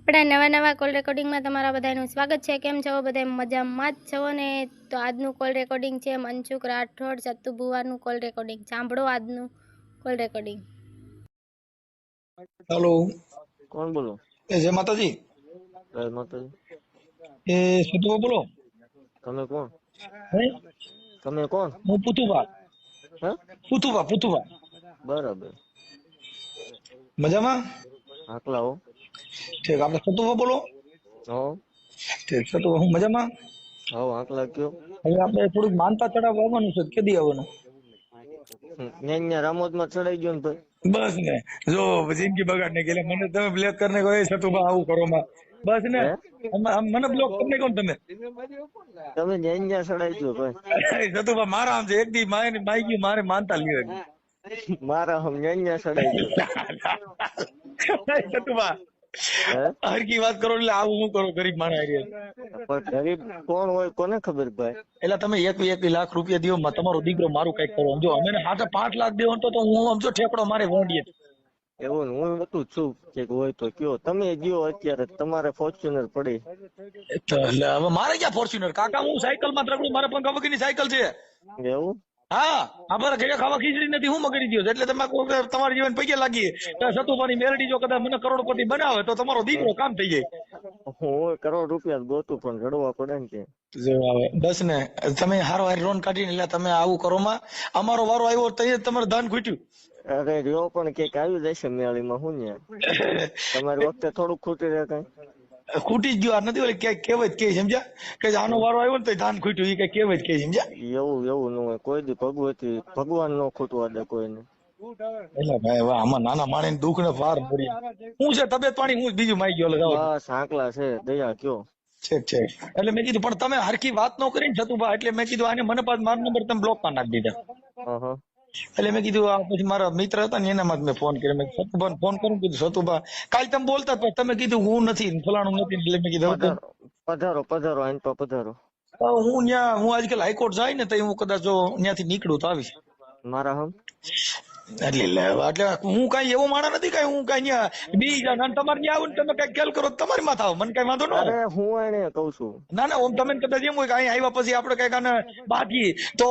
આપણા નવા કોલ રેકોર્ડિંગમાં તમારા બધાનું સ્વાગત છે। કેમ છો બધા? મજામાં જ છો ને? તો આજનું કોલ રેકોર્ડિંગ છે મનસુખ રાઠોડ સત્તુ ભુવાનું કોલ રેકોર્ડિંગ। સાંભળો આજનું કોલ રેકોર્ડિંગ। हेलो, कौन बोलो? जय माता जी। जय माता जी। ए सतुआ बोलो। તમે કોણ? હે? તમે કોણ? હું પુતુભા। હે? પુતુભા। બરાબર। મજામાં? આકલા હો। ઠીક, આપણે સતુભા બોલો। હો ઠીક, સતુભા હું મજામાં। હો આકલા કયો। હવે આપણે થોડુંક માનતા ચડાવવા આવવાનું છે, કેદી આવવાનું? ન્યા રામોદમાં ચડાઈ ગયો ને ભાઈ। બસ ને, જો જિંદગી બગાડને ગયેલા મને તમે બ્લોક કરીને કહો સતુભા આવું કરો માં, બસ ને હે? મને બ્લોક કરીને કહો તમે તમે ન્યા ચડાઈ ગયો ભાઈ। સતુભા મારા આમ છે એક દી માઈ ગયું મારે માનતા લ્યો મારા હમ ન્યા ચડાઈ ગયો। સતુભા હે? હરકી વાત કરો એટલે આવું હું કરો ગરીબ માણસ પણ ગરીબ કોણ હોય કોને ખબર ભાઈ। એટલે તમે એક લાખ રૂપિયા દો તમારો દીકરો મારું કઈક કરો જો અમે હાથે 5 લાખ દેવો તો હું આમ જો ઠેકડો મારે વોંડીએ એવું ને હું હતું છું કે હોય તો કયો તમે ગયો અત્યારે તમારે ફોર્ચ્યુનર પડી। એટલે હવે મારે ક્યાં ફોર્ચ્યુનર કાકા હું સાયકલ માં ત્રગડું મારે પંખા વગરની સાયકલ છે। એવું? હા અમારા ઘરે ખાવા ખીચડી નથી હું મગડી દો એટલે તમે તમારા જીવન પૈકે લાગી સતુભાની મેલડી જો કદાચ મને કરોડપતિ બનાવે તો તમારો દીકરો કામ થઈ જાય। હું કરોડ રૂપિયા ગોતું પણ રડવા પડે ને કે બસ ને તમે હારો હારી લોન કાઢીને એટલે તમે આવું કરો માં અમારો વારો આવ્યો તો તમારે ધાન ખૂટ્યું। અરે રહ્યો પણ કઈક આવી જશે મેળીમાં હું ને તમારી વખતે થોડુંક ખૂટી રહે કઈ ખૂટી જ ગયો આ નથી ઓલી ક્યાંક કહેવત કે સમજ્યા કે આનો વારો આવ્યો ને તો ધાન ખૂટ્યું એ કઈ કહેવત કે સમજ્યા। એવું ન હોય કોઈ દી ભગવાન નો ખૂટવા દે કોઈને। એટલે ભાઈ વાહ આમાં નાના માણસ દુઃખ ને પાર પડી હું છે તબિયત પાણી હું બીજું માઈ ગયો બસ આંકલા છે દયા કયો છે એટલે મેં કીધું પણ તમે હરખી વાત ન કરીને સતુભા એટલે મેં કીધું આને મને પાછ મારો નંબર તમે બ્લોક માં નાખી દીધા। એટલે મેં કીધું આ પછી મારા મિત્ર હતા ને એનામાં મેં ફોન કર્યો મેં સતુભા ફોન કરું કીધું સતુભા કાલ તમે બોલતા તમે કીધું હું નથી ફલાણું નથી એટલે મેં કીધું પધારો આઈન પર પધારો। હું આજકાલ હાઈકોર્ટ જાય ને તો હું કદાચ જો ત્યાંથી નીકળું તો આવીશ મારા હમ એટલે હું કઈ એવો માણસ નથી કઈ હું કઈ બી તમારે ત્યાં આવું ને તમે કઈ ખેલ કરો તમારી માં થાવ મને કઈ વાંધો ન અરે હું એને કઉ છું ના ઓમ તમે કદાચ એમ હોય કે અહીં આવ્યા પછી આપડે કઈક આને બાકી તો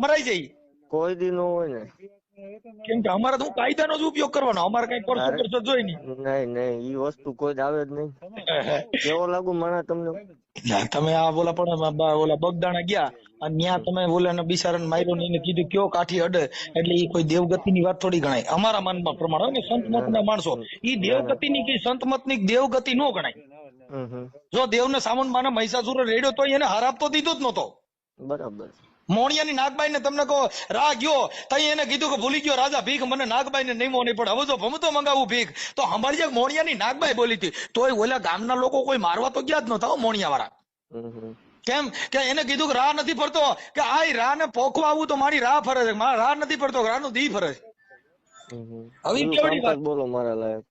મરાઈ જાય કોઈ દી નો હોય ને કેમ કે અમારે તો કાયદાનો જ ઉપયોગ કરવાનો અમારે કઈ પરસો જોઈ નહીં ઈ વસ્તુ કોઈ જ આવે જ નહીં કેવો લાગુ માણા તમને તમે આ બોલા પણ ઓલા બગદાણા ગયા અને ત્યાં તમે બોલા બિચારાને માર્યો ને એને કીધું કયો કાઠી અડે એટલે એ કોઈ દેવગતિ ની વાત થોડી ગણાય અમારા મનમાં પ્રમાણે ને સંત મત ના માણસો ઈ દેવગતિ ની કે સંત મત ની દેવગતિ નો ગણાય। જો દેવ ને સામુન માને મહિષાસુર રેડ્યો તો એને હાર આપતો દીધો જ નતો બરાબર। મોણિયાની નાગબાઈ ને તમને કહો રા ગયો તઈ એને કીધું કે ભૂલી ગયો રાજા ભીખ મને નાગબાઈ ને નહીં મોની પણ હવે જો ભમતો મંગાવું ભીખ તો સાંભળજે મોણિયાની નાગબાઈ બોલી હતી તોય ઓલા ગામના લોકો કોઈ મારવા તો ગયા જ નતા મોણિયા વાળા કેમ કે એને કીધું કે રાહ નથી ફરતો કે આ રાહ ને પોખવા આવું તો મારી રાહ ફરે છે મારા રાહ નથી ફરતો રાહ નું દી ફરે છે હવે કેવડી વાત બોલો મારા લાયક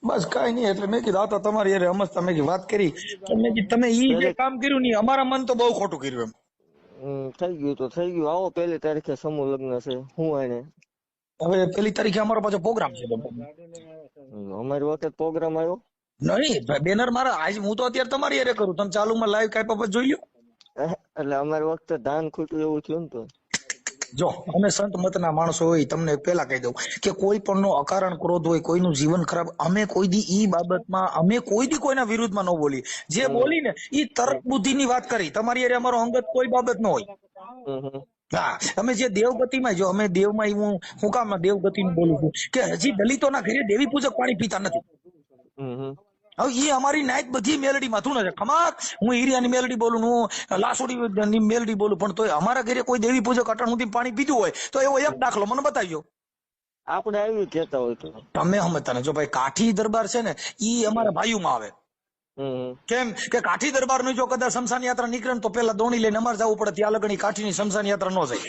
બસ કઈ નહીં એટલે મેં કીધું આ તો તમારી યાર સમજતા મેં વાત કરી તમે ઈ જે કામ કર્યું નહીં અમારા મન તો બહુ ખોટું કર્યું એમ થઈ ગયું તો થઈ ગયું આવો 1 તારીખે સમૂહ લગ્ન છે હું એને હવે 1 તારીખે અમારો પાછો પ્રોગ્રામ છે અમારી વખતે પ્રોગ્રામ આવ્યો નહીં બેનર મારા આજ હું તો અત્યારે તમારી યારે કરું તમે ચાલુમાં લાઈવ કઈ બાબત જોઈ લો એટલે અમારી વખતે ધાન ખૂટ્યું એવું થયું ને તો જો અમે સંત મતના માણસો હોય તમને પેલા કહી દઉં કે કોઈ પણ નો અકારણ ક્રોધ હોય કોઈનું જીવન ખરાબ અમે કોઈ દી ઈ બાબતમાં અમે કોઈ દી કોઈના વિરુદ્ધમાં ન બોલી જે બોલી ને ઈ તર્ક બુદ્ધિની વાત કરી તમારી યારે અમારો અંગત કોઈ બાબત ન હોય હા અમે જે દેવગતિમાં જો અમે દેવમાં હું કામ દેવગતિ નું બોલું છું કે હજી દલિતોના ઘરે દેવી પૂજક પાણી પીતા નથી હવે એ અમારી નાયક બધી મેલડી માં છે ખમાક હું હીરિયાની મેલડી બોલું હું લાસોડી મેલડી બોલું પણ તોય અમારા ઘરે કોઈ દેવી પૂજક અટણ સુધી પાણી પીધું હોય તો એવો એક દાખલો મને બતાવ્યો આપણે આવ્યું કેતા હોય તો તમે સમજતા ને જો ભાઈ કાઠી દરબાર છે ને ઈ અમારા ભાઈઓમાં આવે કેમ કે કાઠી દરબાર નું જો કદાચ શમશાન યાત્રા નીકળે ને તો પેલા દોણી લઈને અમારે જવું પડે ત્યાં લગણી કાઠીની શમશાન યાત્રા ન જાય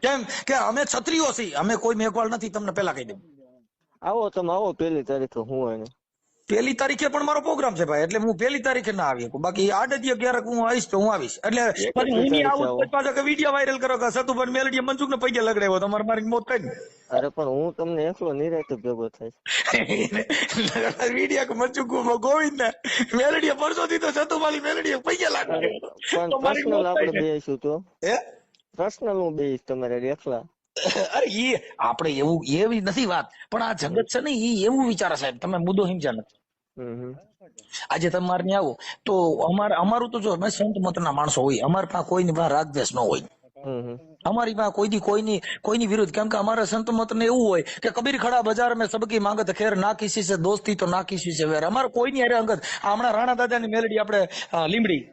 કેમ કે અમે ક્ષત્રિયો છીએ અમે કોઈ મેઘવાળ નથી તમને પેલા કહી દઉં આવો તમે આવો 1 તારીખે હું એને પહેલી તારીખે પણ મારો પ્રોગ્રામ છે ભાઈ, એટલે હું પહેલી તારીખે ના આવી શકું. બાકી 8 ક્યારેક હું આવીશ તો હું આવીશ. એટલે પછી હું નહીં આવું તો પાછા કે વિડીયો વાયરલ કરો કે સતુભાઈ મેલડીએ મનસુખ ને પૈકે લગડાવ્યો, તમારે મારી મોત કરી. અરે પણ હું તમને એકલો નિરાતે ભેગો થાય વિડીયો કે મનસુખ ગોવિંદ ને મેલડીએ પરસો દીધો, સતુભાઈ મેલડીએ પૈકે લગાડ્યો. પણ પર્સનલ આપણે બેસીશું તો હે પર્સનલ હું બેસીશ તમારે એકલા. અરે ઈ આપણે એવું એવી નથી વાત, પણ આ જગત છે ને ઈ એવું વિચારે સાહેબ, તમે મુદ્દો સમજ્યા નથી. આજે તમારે ત્યાં આવો તો અમારું તો જો અમે સંત મતના માણસો હોય, અમારી પાસે કોઈની પાસે રાગદ્વેષ ન હોય. અમારી પાસે કોઈની વિરુદ્ધ, કેમ કે અમારા સંત મત ને એવું હોય કે કબીર ખડા બજાર મેં સબકી માંગત ખેર, ના કિસી સે દોસ્તી તો ના કિસી સે વેર. અમારે કોઈની હારે અંગત. હમણાં રાણા દાદાની મેલડી આપણે લીમડી,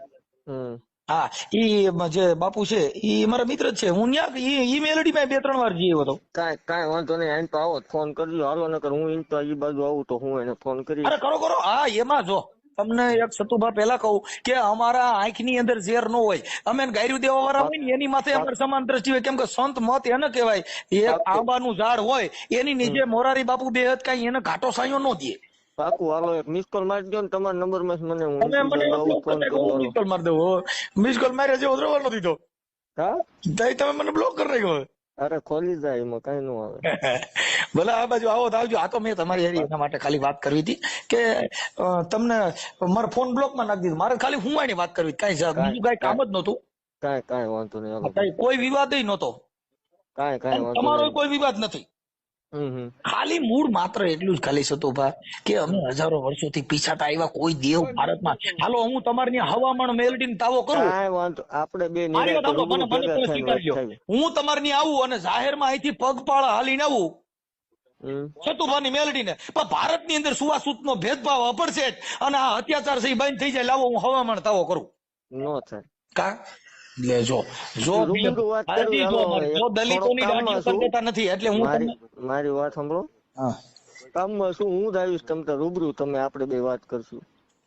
હા ઈ જે બાપુ છે ઈ મારા મિત્ર જ છે. હું ત્યાં ઈ મેલડી માં 2-3 વાર જઈ આવ્યો હતો. કાંઈ વાંધો નહીં, એમ તો આવો ફોન કરજો, હાલો નકર હું એમ તો એ બાજુ આવું તો હું એને ફોન કરી. અરે કરો. હા એમાં જો તમને એક સતુભા પેલા કહું કે અમારા આંખની અંદર ઝેર ન હોય, અમે ગાયરું દેવા વાળા હોય ને એની માથે અમારે સમાન દ્રષ્ટિ હોય. કેમ કે સંત મત એને કહેવાય, એક આંબાનું ઝાડ હોય એની નીચે મોરારી બાપુ બેહત કઈ એને ઘાટો સાયો ન દે. પાકું, હાલો એક મિસ કોલ મારી દો ને તમારા નંબર માં મને મિસ કોલ મારી દઉં. મિસ કોલ માર્યા જેવો દ્રવલ નથી તો. હા તમે મને બ્લોક કરી નાખ્યો. અરે ખોલી જાય, એમાં કઈ ન આવે. ભલે આ બાજુ આવો તો આવજો. આ તો મેં તમારી એના માટે ખાલી વાત કરવી હતી કે તમને મારો ફોન બ્લોક માં નાખી દીધો. મારે ખાલી હું એની વાત કરવી, કઈ બીજું કઈ કામ જ નતું. કાંઈ વાંધો નહીં, કોઈ વિવાદ નતો, કાંઈ વાંધો તમારો કોઈ વિવાદ નથી. ખાલી મૂળ માત્ર એટલું જ ખાલી સતુભા કે અમે હજારો વર્ષોથી પીછાતા આવ્યા કોઈ દેવ ભારતમાં. હાલો હું તમારી હવામાન મેલડીને તાવો કરું, આપણે બે હું તમારી આવું અને જાહેરમાં અહીંથી પગપાળા હાલીને આવું સતુભાની મેલડીને, પણ ભારતની અંદર સુવાસૂત નો ભેદભાવ અપડશે અને આ અત્યાચાર છે બંધ થઈ જાય. લાવો હું હવામાન તાવો કરું. નો થાય કા જો દલિતોની દાંડીઓ કરતા નથી. એટલે હું મારી વાત સાંભળો, કામમાં શું હું આવીશ તમે રૂબરૂ, તમે આપણે બે વાત કરશું.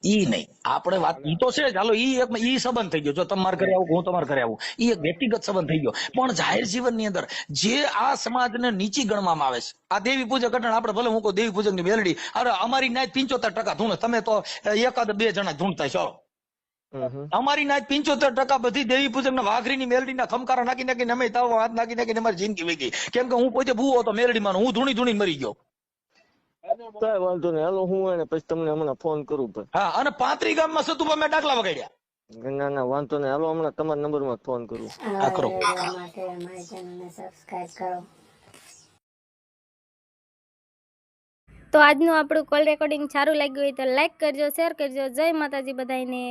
ઈ નહીં આપણે વાત ઈ તો છે, ચાલો ઈ સંબંધ થઈ ગયો. જો તમારે ઘરે આવું હું તમારે ઘરે આવું, ઈ એક વ્યક્તિગત સંબંધ થઈ ગયો. પણ જાહેર જીવનની અંદર જે આ સમાજને નીચી ગણવામાં આવે છે, આ દેવી પૂજક અટણ આપણે ભલે હું કહું દેવી પૂજક ની મેલડી, અરે અમારી નાય 75% ધૂણે, તમે તો 1-2 જણા ધૂણતા છો. અમારી નાય 75% બધી દેવી પૂજક ના વાઘરીની મેલડીના ખમકારા નાખી નાખીને અમે તાવ હાથ નાખી નાખીને અમારી જિંદગી વહી ગઈ. કેમ કે હું પોતે ભૂવો હતો મેલડી માં, હું ધૂણી મરી ગયો. કઈ વાંધો નહીં, હાલો હું એને પછી તમને હમણાં ફોન કરું. હા અને 35 ગામમાં સતુભા મેં ડાકલા વગાડ્યા. ના વાંધો નહીં, હાલો હમણાં તમારા નંબર માં ફોન કરું. આ કરો. તો આજનું આપણું કોલ રેકોર્ડિંગ સારું લાગ્યું હોય તો લાઈક કરજો, શેર કરજો. જય માતાજી બધાને.